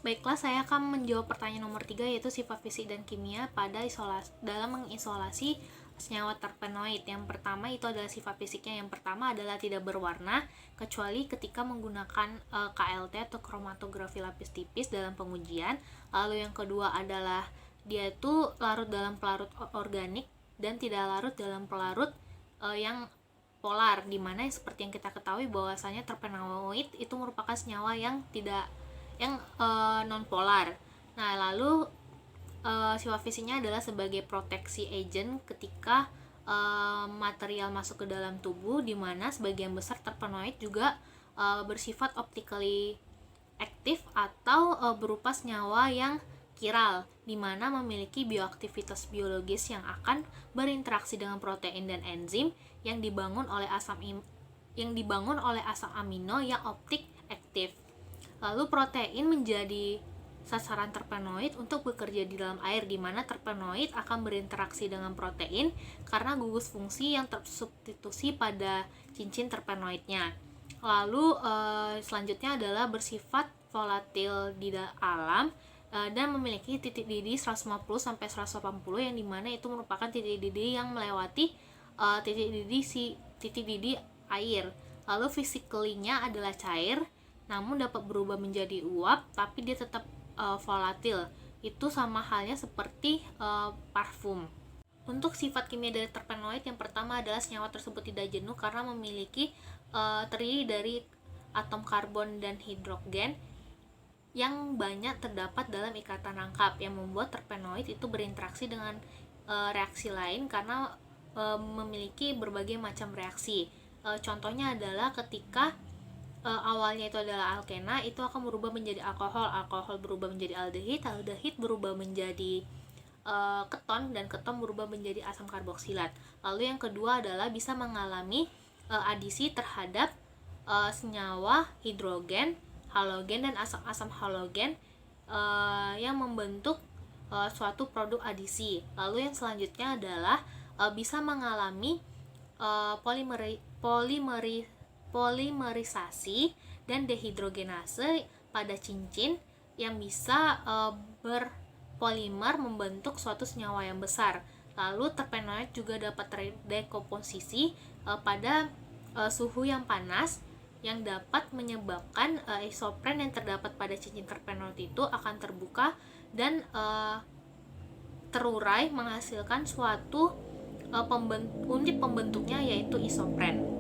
Baiklah, saya akan menjawab pertanyaan nomor 3, yaitu sifat fisik dan kimia dalam mengisolasi senyawa terpenoid. Yang pertama itu adalah sifat fisiknya. Yang pertama adalah tidak berwarna kecuali ketika menggunakan KLT atau kromatografi lapis tipis dalam pengujian. Lalu yang kedua adalah dia itu larut dalam pelarut organik dan tidak larut dalam pelarut yang polar, dimana seperti yang kita ketahui bahwasanya terpenoid itu merupakan senyawa yang non polar. Nah, lalu sifat fisiknya adalah sebagai proteksi agent ketika material masuk ke dalam tubuh, di mana sebagian besar terpenoid juga bersifat optically aktif atau berupa senyawa yang kiral, di mana memiliki bioaktivitas biologis yang akan berinteraksi dengan protein dan enzim yang dibangun oleh asam amino yang optik aktif. Lalu protein menjadi sasaran terpenoid untuk bekerja di dalam air, di mana terpenoid akan berinteraksi dengan protein karena gugus fungsi yang tersubstitusi pada cincin terpenoidnya. Lalu selanjutnya adalah bersifat volatil di alam dan memiliki titik didih 150-180 yang dimana itu merupakan titik didih yang melewati titik didih air. Lalu physically-nya adalah cair, namun dapat berubah menjadi uap, tapi dia tetap volatil. Itu sama halnya seperti parfum. Untuk sifat kimia dari terpenoid, yang pertama adalah senyawa tersebut tidak jenuh karena memiliki terdiri dari atom karbon dan hidrogen yang banyak terdapat dalam ikatan rangkap, yang membuat terpenoid itu berinteraksi dengan reaksi lain karena memiliki berbagai macam reaksi. Contohnya adalah ketika awalnya itu adalah alkena, itu akan berubah menjadi alkohol berubah menjadi aldehid berubah menjadi keton, dan keton berubah menjadi asam karboksilat. Lalu yang kedua adalah bisa mengalami adisi terhadap senyawa hidrogen, halogen, dan asam halogen yang membentuk suatu produk adisi. Lalu yang selanjutnya adalah bisa mengalami polimerisasi dan dehidrogenase pada cincin yang bisa berpolimer membentuk suatu senyawa yang besar. Lalu terpenoid juga dapat terdekomposisi pada suhu yang panas, yang dapat menyebabkan isopren yang terdapat pada cincin terpenoid itu akan terbuka dan terurai menghasilkan suatu unit pembentuknya, yaitu isopren.